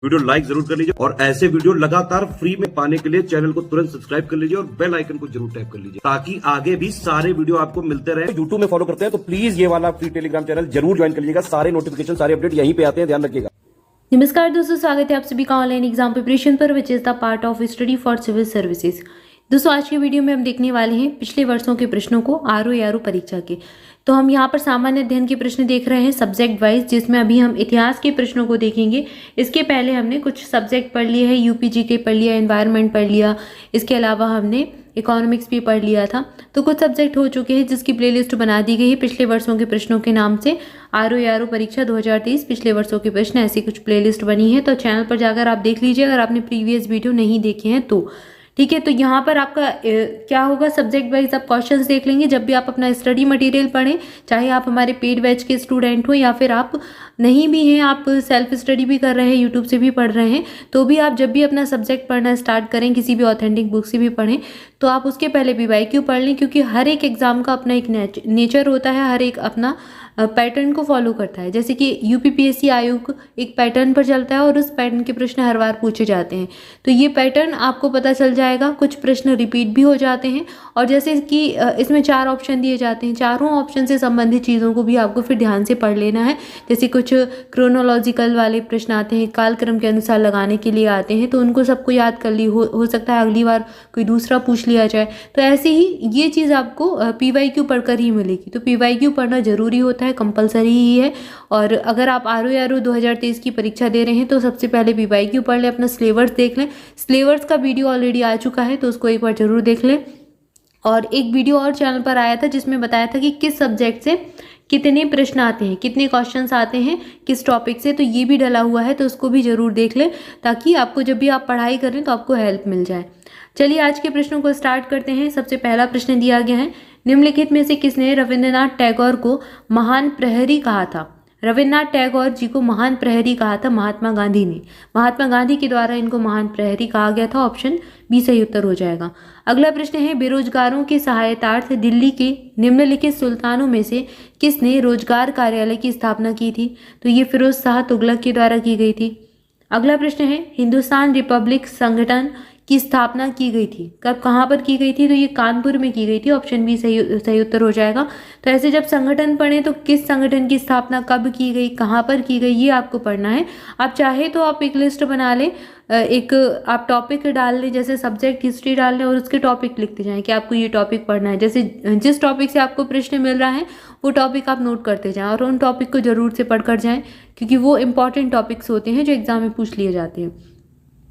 Video like जरूर कर लीजिए और ऐसे वीडियो लगातार फ्री में पाने के लिए चैनल को तुरंत सब्सक्राइब कर लीजिए और बेल आइकन को जरूर टैप कर लीजिए ताकि आगे भी सारे वीडियो आपको मिलते रहे। यूट्यूब में फॉलो करते हैं तो प्लीज ये वाला फ्री टेलीग्राम चैनल जरूर ज्वाइन कर लीजिएगा। सारे नोटिफिकेशन सारे अपडेट यहीं पे आते हैं, ध्यान रखिएगा। नमस्कार दोस्तों, स्वागत है आप सभी का ऑनलाइन एग्जाम प्रिपरेशन पर which is the part of study for civil services. दोस्तों आज के वीडियो में हम देखने वाले हैं पिछले वर्षों के प्रश्नों को आरओ परीक्षा के। तो हम यहाँ पर सामान्य अध्ययन के प्रश्न देख रहे हैं सब्जेक्ट वाइज, जिसमें अभी हम इतिहास के प्रश्नों को देखेंगे। इसके पहले हमने कुछ सब्जेक्ट पढ़ लिए हैं, यूपीजीके पढ़ लिया, एनवायरनमेंट पढ़ लिया, इसके अलावा हमने इकोनॉमिक्स भी पढ़ लिया था। तो कुछ सब्जेक्ट हो चुके हैं जिसकी प्लेलिस्ट बना दी गई है पिछले वर्षों के प्रश्नों के नाम से। आरओ परीक्षा 2023 पिछले वर्षों के प्रश्न, ऐसी कुछ प्लेलिस्ट बनी है। तो चैनल पर जाकर आप देख लीजिए अगर आपने प्रीवियस वीडियो नहीं देखे हैं तो। ठीक है, तो यहाँ पर आपका क्या होगा, सब्जेक्ट वाइज आप क्वेश्चंस देख लेंगे। जब भी आप अपना स्टडी मटेरियल पढ़ें, चाहे आप हमारे पेड बैच के स्टूडेंट हो या फिर आप नहीं भी हैं, आप सेल्फ स्टडी भी कर रहे हैं, यूट्यूब से भी पढ़ रहे हैं, तो भी आप जब भी अपना सब्जेक्ट पढ़ना स्टार्ट करें, किसी भी ऑथेंटिक बुक से भी पढ़ें, तो आप उसके पहले PYQ पढ़ लें। क्योंकि हर एक एग्जाम का अपना एक नेचर होता है, हर एक अपना पैटर्न को फॉलो करता है। जैसे कि UPPSC आयोग एक पैटर्न पर चलता है और उस पैटर्न के प्रश्न हर बार पूछे जाते हैं। तो ये पैटर्न आपको पता चल जाएगा। कुछ प्रश्न रिपीट भी हो जाते हैं और जैसे कि इसमें 4 ऑप्शन दिए जाते हैं, चारों ऑप्शन से संबंधित चीज़ों को भी आपको फिर ध्यान से पढ़ लेना है। जैसे कुछ क्रोनोलॉजिकल वाले प्रश्न आते हैं, कालक्रम के अनुसार लगाने के लिए आते हैं, तो उनको सबको याद कर ली। हो सकता है अगली बार कोई दूसरा पूछ लिया जाए। तो ऐसे ही ये चीज़ आपको PYQ पढ़कर ही मिलेगी। तो PYQ पढ़ना जरूरी होता है, कंपलसरी ही है। और अगर आप आरओ 2023 की परीक्षा दे रहे हैं तो सबसे पहले PYQ पढ़ लें, अपना सिलेबस देख लें। सिलेबस का वीडियो ऑलरेडी आ चुका है तो उसको एक बार जरूर देख लें। और एक वीडियो और चैनल पर आया था जिसमें बताया था कि किस सब्जेक्ट से कितने प्रश्न आते हैं, कितने क्वेश्चंस आते हैं किस टॉपिक से, तो ये भी डला हुआ है, तो उसको भी जरूर देख लें ताकि आपको जब भी आप पढ़ाई करें तो आपको हेल्प मिल जाए। चलिए आज के प्रश्नों को स्टार्ट करते हैं। सबसे पहला प्रश्न दिया गया है, निम्नलिखित में से किसने रविंद्रनाथ टैगोर को महान प्रहरी कहा था? रविन्द्रनाथ टैगोर जी को महान प्रहरी कहा था महात्मा गांधी ने। महात्मा गांधी के द्वारा इनको महान प्रहरी कहा गया था। ऑप्शन बी सही उत्तर हो जाएगा। अगला प्रश्न है, बेरोजगारों की सहायतार्थ दिल्ली के निम्नलिखित सुल्तानों में से किसने रोजगार कार्यालय की स्थापना की थी? तो ये फिरोज शाह तुगलक के द्वारा की गई थी। अगला प्रश्न है, हिंदुस्तान रिपब्लिक संगठन की स्थापना की गई थी, कब कहाँ पर की गई थी? तो ये कानपुर में की गई थी। ऑप्शन बी सही उत्तर हो जाएगा। तो ऐसे जब संगठन पढ़ें तो किस संगठन की स्थापना कब की गई, कहाँ पर की गई, ये आपको पढ़ना है। आप चाहे तो आप एक लिस्ट बना लें, एक आप टॉपिक डाल लें, जैसे सब्जेक्ट हिस्ट्री डाल लें और उसके टॉपिक लिखते जाएं कि आपको ये टॉपिक पढ़ना है। जैसे जिस टॉपिक से आपको प्रश्न मिल रहा है वो टॉपिक आप नोट करते जाएं और उन टॉपिक को जरूर से पढ़कर जाएं, क्योंकि वो इंपॉर्टेंट टॉपिक्स होते हैं जो एग्जाम में पूछ लिए जाते हैं।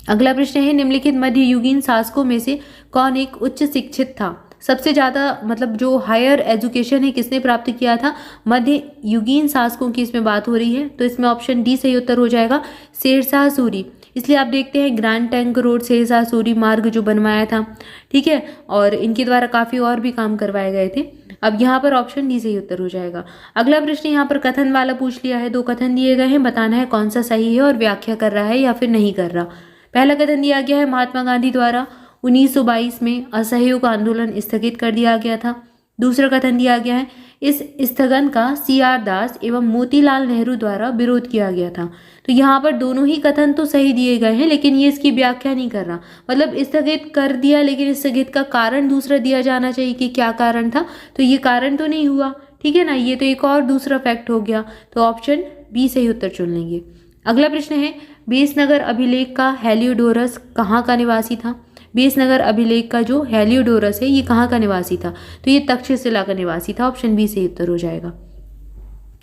अगला प्रश्न है, निम्नलिखित मध्ययुगीन शासकों में से कौन एक उच्च शिक्षित था? सबसे ज़्यादा मतलब जो हायर एजुकेशन है किसने प्राप्त किया था? मध्ययुगीन शासकों की इसमें बात हो रही है। तो इसमें ऑप्शन डी सही उत्तर हो जाएगा, शेरशाह सूरी। इसलिए आप देखते हैं grand trunk road Sher Shah Suri मार्ग जो बनवाया था, ठीक है, और इनके द्वारा काफ़ी और भी काम करवाए गए थे। अब यहाँ पर ऑप्शन डी सही उत्तर हो जाएगा। अगला प्रश्न यहाँ पर कथन वाला पूछ लिया है, 2 कथन दिए गए हैं, बताना है कौन सा सही है और व्याख्या कर रहा है या फिर नहीं कर रहा। पहला कथन दिया गया है, महात्मा गांधी द्वारा 1922 में असहयोग आंदोलन स्थगित कर दिया गया था। दूसरा कथन दिया गया है, इस स्थगन का CR दास एवं मोतीलाल नेहरू द्वारा विरोध किया गया था। तो यहाँ पर दोनों ही कथन तो सही दिए गए हैं, लेकिन ये इसकी व्याख्या नहीं कर रहा। मतलब स्थगित कर दिया, लेकिन स्थगित का कारण दूसरा दिया जाना चाहिए कि क्या कारण था, तो ये कारण तो नहीं हुआ, ठीक है ना, ये तो एक और दूसरा फैक्ट हो गया। तो ऑप्शन बी सही उत्तर चुन लेंगे। अगला प्रश्न है, बेसनगर अभिलेख का हेलियोडोरस कहाँ का निवासी था? बेसनगर अभिलेख का जो हेलियोडोरस है ये कहाँ का निवासी था? तो ये तक्षशिला का निवासी था। ऑप्शन बी सही उत्तर हो जाएगा।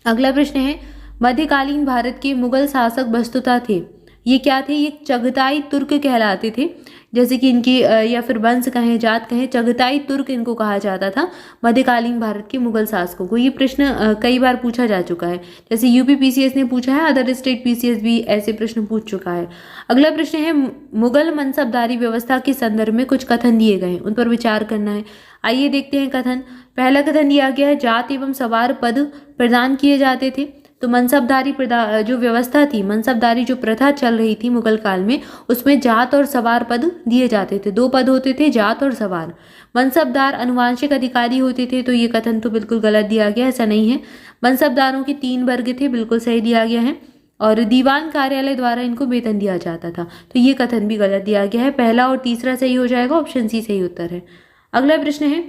अगला प्रश्न है, मध्यकालीन भारत के मुगल शासक वस्तुतः थे, ये क्या थे? ये चगताई तुर्क कहलाते थे। जैसे कि इनकी या फिर वंश कहें, जात कहें, चगताई तुर्क इनको कहा जाता था, मध्यकालीन भारत के मुगल शासकों को। ये प्रश्न कई बार पूछा जा चुका है, जैसे UPPCS ने पूछा है, अदर स्टेट PCS भी ऐसे प्रश्न पूछ चुका है। अगला प्रश्न है, मुगल मनसबदारी व्यवस्था के संदर्भ में कुछ कथन दिए गए हैं, उन पर विचार करना है। आइए देखते हैं कथन। पहला कथन दिया गया है, जात एवं सवार पद प्रदान किए जाते थे। तो मनसबदारी जो व्यवस्था थी, मनसबदारी जो प्रथा चल रही थी मुगल काल में, उसमें जात और सवार पद दिए जाते थे। 2 पद होते थे, जात और सवार। मनसबदार अनुवांशिक अधिकारी होते थे, तो ये कथन तो बिल्कुल गलत दिया गया, ऐसा नहीं है। मनसबदारों के 3 वर्ग थे, बिल्कुल सही दिया गया है। और दीवान कार्यालय द्वारा इनको वेतन दिया जाता था। तो ये कथन भी गलत दिया गया है। पहला और तीसरा सही हो जाएगा, ऑप्शन सी सही उत्तर है। अगला प्रश्न है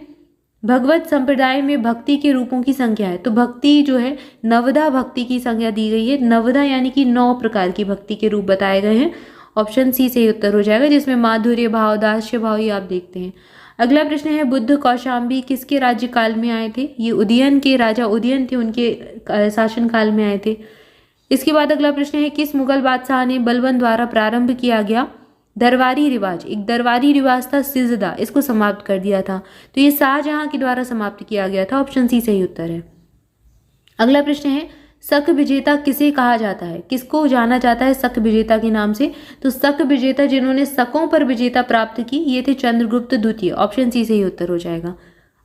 भगवत संप्रदाय में भक्ति के रूपों की संख्या है। तो भक्ति जो है नवदा भक्ति की संख्या दी गई है। नवदा यानी कि 9 प्रकार की भक्ति के रूप बताए गए हैं। ऑप्शन सी सही उत्तर हो जाएगा, जिसमें माधुर्य भाव, दास्य भाव ये आप देखते हैं। अगला प्रश्न है बुद्ध कौशाम्बी किसके राज्यकाल में आए थे। ये उदयन के राजा उदयन थे, उनके शासनकाल में आए थे। इसके बाद अगला प्रश्न है किस मुगल बादशाह ने बलबन द्वारा प्रारंभ किया गया दरबारी रिवाज। एक दरबारी रिवाज था सिजदा, इसको समाप्त कर दिया था। तो ये शाहजहां के द्वारा समाप्त किया गया था। ऑप्शन सी सही उत्तर है। अगला प्रश्न है शक विजेता किसे कहा जाता है। किसको जाना जाता है शक विजेता के नाम से। तो शक विजेता जिन्होंने शकों पर विजेता प्राप्त की ये थे चंद्रगुप्त द्वितीय। ऑप्शन सी सही उत्तर हो जाएगा।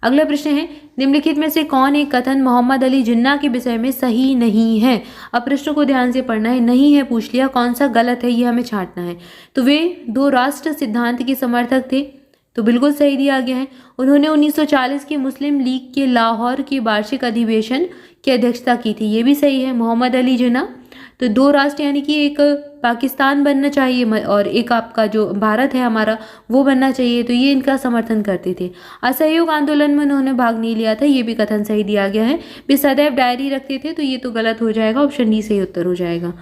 अगला प्रश्न है निम्नलिखित में से कौन एक कथन मोहम्मद अली जिन्ना के विषय में सही नहीं है। अब प्रश्न को ध्यान से पढ़ना है, नहीं है पूछ लिया, कौन सा गलत है ये हमें छांटना है। तो वे 2 राष्ट्र सिद्धांत के समर्थक थे, तो बिल्कुल सही दिया गया है। उन्होंने 1940 के मुस्लिम लीग के लाहौर के वार्षिक अधिवेशन की अध्यक्षता की थी, ये भी सही है। मोहम्मद अली जिन्ना तो 2 राष्ट्र यानी कि एक पाकिस्तान बनना चाहिए और एक आपका जो भारत है हमारा वो बनना चाहिए, तो ये इनका समर्थन करते थे। असहयोग आंदोलन में उन्होंने भाग नहीं लिया था, ये भी कथन सही दिया गया है। वे सदैव डायरी रखते थे, तो ये तो गलत हो जाएगा, ऑप्शन डी सही उत्तर हो जाएगा।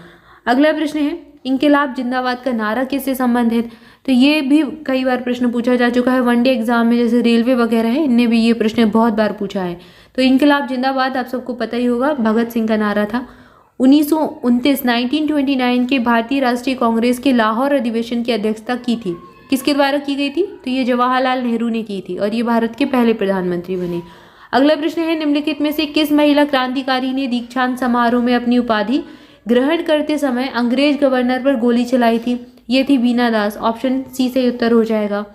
अगला प्रश्न है इनकलाब जिंदाबाद का नारा किससे संबंधित। तो ये भी कई बार प्रश्न पूछा जा चुका है वनडे एग्जाम में, जैसे रेलवे वगैरह है इनने भी ये प्रश्न बहुत बार पूछा है। तो इनकलाब जिंदाबाद आप सबको पता ही होगा, भगत सिंह का नारा था। 1929 के भारतीय राष्ट्रीय कांग्रेस के लाहौर अधिवेशन की अध्यक्षता की थी, किसके द्वारा की गई थी। तो ये जवाहरलाल नेहरू ने की थी और ये भारत के पहले प्रधानमंत्री बने। अगला प्रश्न है निम्नलिखित में से किस महिला क्रांतिकारी ने दीक्षांत समारोह में अपनी उपाधि ग्रहण करते समय अंग्रेज गवर्नर पर गोली चलाई थी। ये थी बीना दास। ऑप्शन सी से उत्तर हो जाएगा।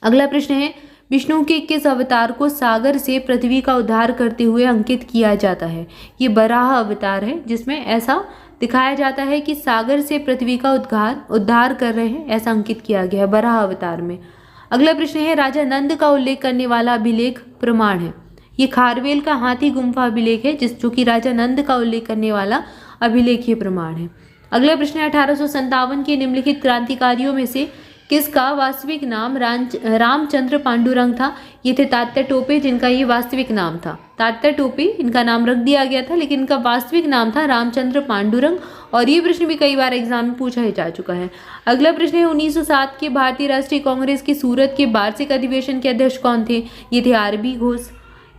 अगला प्रश्न है विष्णु के किस अवतार को सागर से पृथ्वी का उद्धार करते हुए अंकित किया जाता है। ये बराह अवतार है जिसमें ऐसा दिखाया जाता है कि सागर से पृथ्वी का उद्धार कर रहे हैं, ऐसा अंकित किया गया है बराह अवतार में। अगला प्रश्न है राजा नंद का उल्लेख करने वाला अभिलेख प्रमाण है। ये खारवेल का हाथी गुम्फा अभिलेख है जो कि राजा नंद का उल्लेख करने वाला अभिलेखीय प्रमाण है। अगला प्रश्न है 1857 के निम्नलिखित क्रांतिकारियों में से किसका वास्तविक नाम रामचंद्र पांडुरंग था। ये थे तात्या टोपे जिनका ये वास्तविक नाम था। तात्या टोपे इनका नाम रख दिया गया था लेकिन इनका वास्तविक नाम था रामचंद्र पांडुरंग, और ये प्रश्न भी कई बार एग्जाम में पूछा ही जा चुका है। अगला प्रश्न है 1907 के भारतीय राष्ट्रीय कांग्रेस के सूरत के वार्षिक अधिवेशन के अध्यक्ष कौन थे। ये थे आरबी घोष।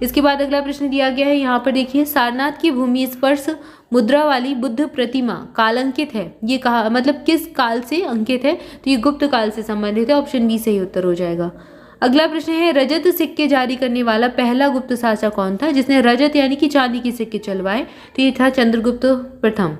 इसके बाद अगला प्रश्न दिया गया है, यहाँ पर देखिए सारनाथ की भूमि स्पर्श मुद्रा वाली बुद्ध प्रतिमा कालांकित है। ये कहा मतलब किस काल से अंकित है। तो ये गुप्त काल से संबंधित है। ऑप्शन बी सही उत्तर हो जाएगा। अगला प्रश्न है रजत सिक्के जारी करने वाला पहला गुप्त शासक कौन था जिसने रजत यानी कि चांदी के सिक्के चलवाए। तो ये था चंद्रगुप्त प्रथम।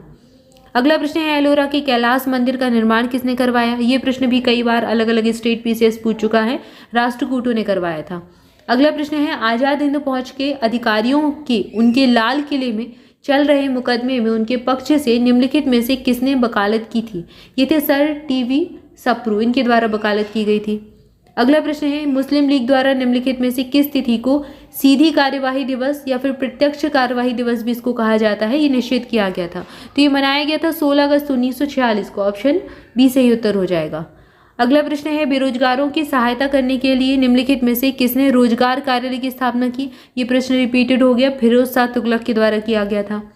अगला प्रश्न है एलोरा के कैलाश मंदिर का निर्माण किसने करवाया। ये प्रश्न भी कई बार अलग अलग स्टेट पीसीएस पूछ चुका है, राष्ट्रकूटों ने करवाया था। अगला प्रश्न है आज़ाद हिंद फौज के अधिकारियों के उनके लाल किले में चल रहे मुकदमे में उनके पक्ष से निम्नलिखित में से किसने वकालत की थी। ये थे सर टीवी सप्रू, इनके द्वारा वकालत की गई थी। अगला प्रश्न है मुस्लिम लीग द्वारा निम्नलिखित में से किस तिथि को सीधी कार्यवाही दिवस या फिर प्रत्यक्ष कार्यवाही दिवस भी इसको कहा जाता है, ये निश्चित किया गया था। तो ये मनाया गया था 16 अगस्त 1946 को। ऑप्शन बी सही उत्तर हो जाएगा। अगला प्रश्न है बेरोजगारों की सहायता करने के लिए निम्नलिखित में से किसने रोजगार कार्यालय की स्थापना की। ये प्रश्न रिपीटेड हो गया, फिरोज शाह तुगलक के द्वारा किया गया था।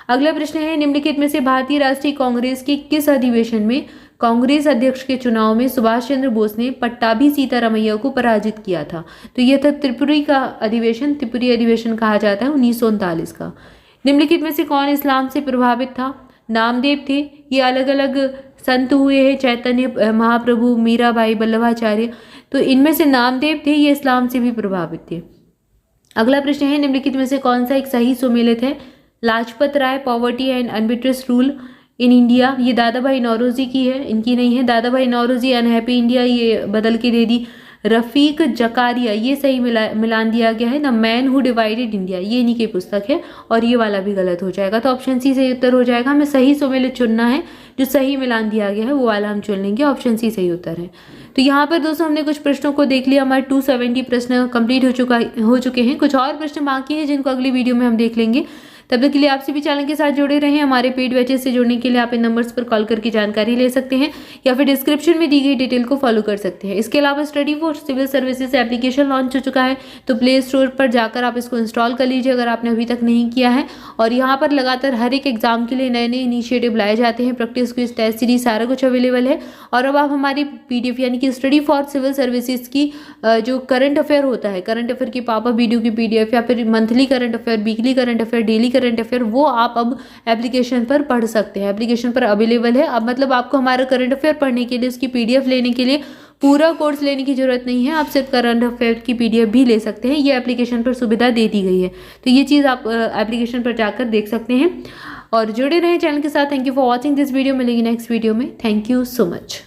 अगला प्रश्न है निम्नलिखित में से भारतीय राष्ट्रीय कांग्रेस के किस अधिवेशन में कांग्रेस अध्यक्ष के चुनाव में सुभाष चंद्र बोस ने पट्टाभी सीतारामैया को पराजित किया था। तो यह था त्रिपुरी का अधिवेशन, त्रिपुरी अधिवेशन कहा जाता है 1939 का। निम्नलिखित में से कौन इस्लाम से प्रभावित था। नामदेव थे। ये अलग अलग संत हुए हैं, चैतन्य महाप्रभु, मीराबाई, वल्लभाचार्य। तो इनमें से नामदेव थे, ये इस्लाम से भी प्रभावित थे। अगला प्रश्न है निम्नलिखित में से कौन सा एक सही सुमेलित है। Lajpat Rai poverty and unbritish rule in India, ये दादा भाई नौरोजी की है, इनकी नहीं है। दादा भाई नौरोजी अनहैप्पी इंडिया, ये बदल के दे दी। रफीक जकारिया, ये सही मिलान दिया गया है। The man who divided India, ये इन्हीं की पुस्तक है, और ये वाला भी गलत हो जाएगा। तो ऑप्शन सी सही उत्तर हो जाएगा। हमें सही सुमेलित चुनना है, जो सही मिलान दिया गया है वो वाला हम चुन लेंगे। ऑप्शन सी सही उत्तर है। तो यहाँ पर दोस्तों हमने कुछ प्रश्नों को देख लिया। हमारे 270 प्रश्न कंप्लीट हो चुके हैं। कुछ और प्रश्न बाकी हैं जिनको अगली वीडियो में हम देख लेंगे। तब तक के लिए आपसे भी चैनल के साथ जुड़े रहें। हमारे पेड बैचेस से जुड़ने के लिए आप इन नंबर्स पर कॉल करके जानकारी ले सकते हैं या फिर डिस्क्रिप्शन में दी गई डिटेल को फॉलो कर सकते हैं। इसके अलावा study for civil services application launch हो चुका है, तो प्ले स्टोर पर जाकर आप इसको इंस्टॉल कर लीजिए अगर आपने अभी तक नहीं किया है। और यहाँ पर लगातार हर एक एग्जाम के लिए नए नए इनिशिएटिव लाए जाते हैं, प्रैक्टिस क्विज, टेस्ट सीरीज सारा कुछ अवेलेबल है। और अब आप हमारी PDF यानी कि स्टडी फॉर सिविल सर्विसेज की जो करंट अफेयर होता है, करंट अफेयर की पापा वीडियो की PDF या फिर monthly current affair, weekly current affair, daily current affair, वो आप अब एप्लीकेशन पर पढ़ सकते हैं। एप्लीकेशन पर अवेलेबल है। अब मतलब आपको हमारा करंट अफेयर पढ़ने के लिए, उसकी PDF लेने के लिए पूरा कोर्स लेने की जरूरत नहीं है, आप सिर्फ करंट अफेयर की PDF भी ले सकते हैं। ये एप्लीकेशन पर सुविधा दे दी गई है, तो ये चीज़ आप एप्लीकेशन पर जाकर देख सकते हैं। और जुड़े रहें चैनल के साथ। Thank you for watching this video. मिलेंगे नेक्स्ट वीडियो में। Thank you so much.